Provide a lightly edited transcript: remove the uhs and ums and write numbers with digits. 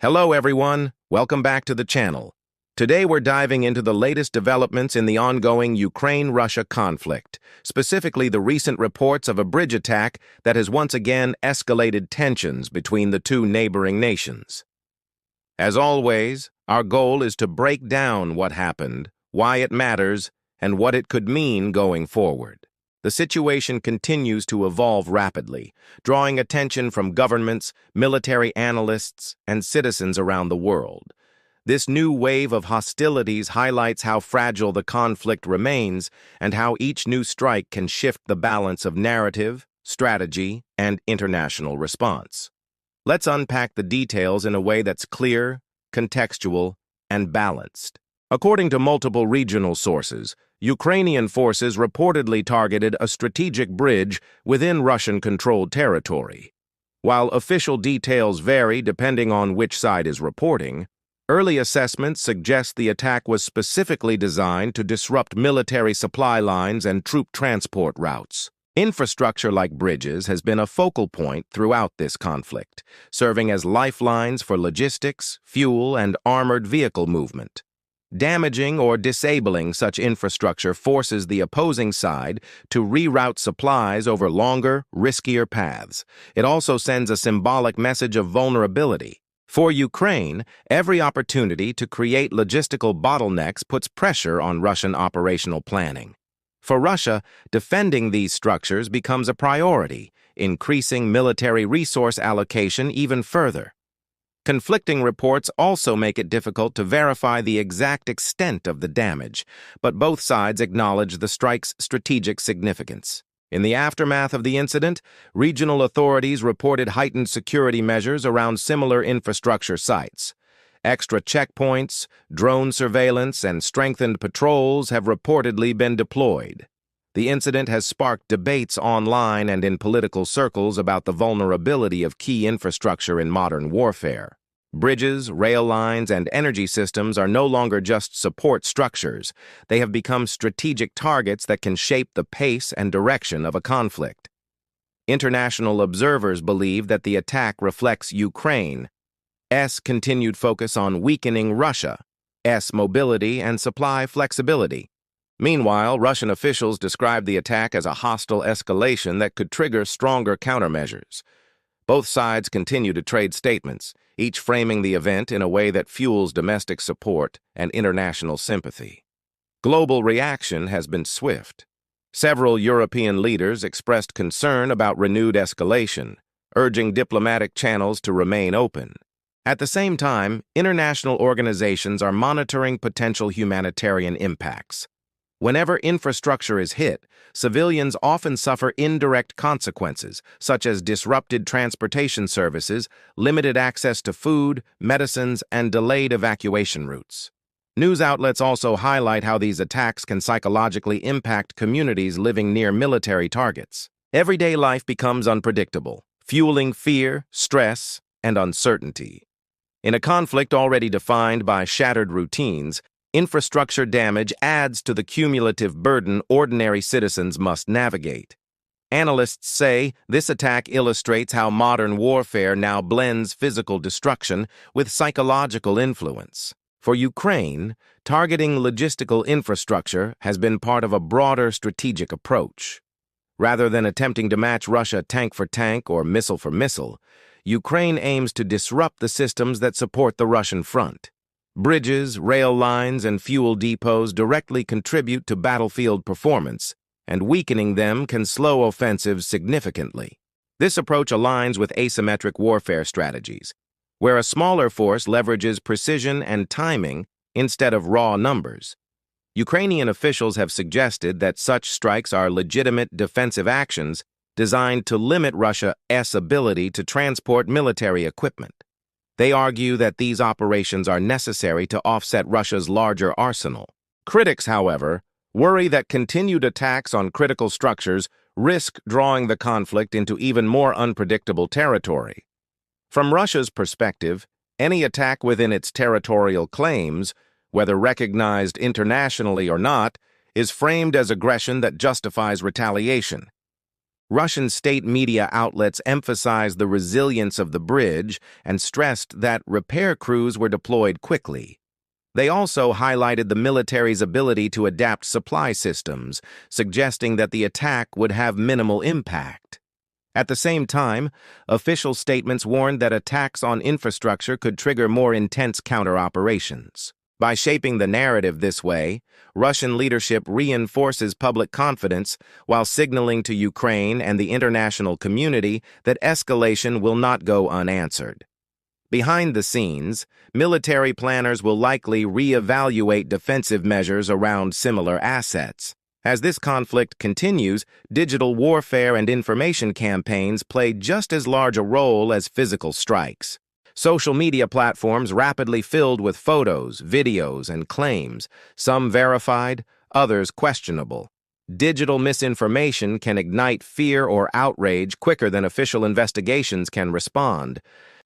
Hello everyone, welcome back to the channel. Today we're diving into the latest developments in the ongoing Ukraine-Russia conflict, specifically the recent reports of a bridge attack that has once again escalated tensions between the two neighboring nations. As always, our goal is to break down what happened, why it matters, and what it could mean going forward. The situation continues to evolve rapidly, drawing attention from governments, military analysts, and citizens around the world. This new wave of hostilities highlights how fragile the conflict remains and how each new strike can shift the balance of narrative, strategy, and international response. Let's unpack the details in a way that's clear, contextual, and balanced. According to multiple regional sources, Ukrainian forces reportedly targeted a strategic bridge within Russian-controlled territory. While official details vary depending on which side is reporting, early assessments suggest the attack was specifically designed to disrupt military supply lines and troop transport routes. Infrastructure like bridges has been a focal point throughout this conflict, serving as lifelines for logistics, fuel, and armored vehicle movement. Damaging or disabling such infrastructure forces the opposing side to reroute supplies over longer, riskier paths. It also sends a symbolic message of vulnerability. For Ukraine, every opportunity to create logistical bottlenecks puts pressure on Russian operational planning. For Russia, defending these structures becomes a priority, increasing military resource allocation even further. Conflicting reports also make it difficult to verify the exact extent of the damage, but both sides acknowledge the strike's strategic significance. In the aftermath of the incident, regional authorities reported heightened security measures around similar infrastructure sites. Extra checkpoints, drone surveillance, and strengthened patrols have reportedly been deployed. The incident has sparked debates online and in political circles about the vulnerability of key infrastructure in modern warfare. Bridges, rail lines, and energy systems are no longer just support structures. They have become strategic targets that can shape the pace and direction of a conflict. International observers believe that the attack reflects Ukraine's continued focus on weakening Russia's mobility and supply flexibility. Meanwhile, Russian officials describe the attack as a hostile escalation that could trigger stronger countermeasures. Both sides continue to trade statements, each framing the event in a way that fuels domestic support and international sympathy. Global reaction has been swift. Several European leaders expressed concern about renewed escalation, urging diplomatic channels to remain open. At the same time, international organizations are monitoring potential humanitarian impacts. Whenever infrastructure is hit, civilians often suffer indirect consequences, such as disrupted transportation services, limited access to food, medicines, and delayed evacuation routes. News outlets also highlight how these attacks can psychologically impact communities living near military targets. Everyday life becomes unpredictable, fueling fear, stress, and uncertainty. In a conflict already defined by shattered routines, infrastructure damage adds to the cumulative burden ordinary citizens must navigate. Analysts say this attack illustrates how modern warfare now blends physical destruction with psychological influence. For Ukraine, targeting logistical infrastructure has been part of a broader strategic approach. Rather than attempting to match Russia tank for tank or missile for missile, Ukraine aims to disrupt the systems that support the Russian front. Bridges, rail lines, and fuel depots directly contribute to battlefield performance, and weakening them can slow offensives significantly. This approach aligns with asymmetric warfare strategies, where a smaller force leverages precision and timing instead of raw numbers. Ukrainian officials have suggested that such strikes are legitimate defensive actions designed to limit Russia's ability to transport military equipment. They argue that these operations are necessary to offset Russia's larger arsenal. Critics, however, worry that continued attacks on critical structures risk drawing the conflict into even more unpredictable territory. From Russia's perspective, any attack within its territorial claims, whether recognized internationally or not, is framed as aggression that justifies retaliation. Russian state media outlets emphasized the resilience of the bridge and stressed that repair crews were deployed quickly. They also highlighted the military's ability to adapt supply systems, suggesting that the attack would have minimal impact. At the same time, official statements warned that attacks on infrastructure could trigger more intense counter-operations. By shaping the narrative this way, Russian leadership reinforces public confidence while signaling to Ukraine and the international community that escalation will not go unanswered. Behind the scenes, military planners will likely re-evaluate defensive measures around similar assets. As this conflict continues, digital warfare and information campaigns play just as large a role as physical strikes. Social media platforms rapidly filled with photos, videos, and claims, some verified, others questionable. Digital misinformation can ignite fear or outrage quicker than official investigations can respond.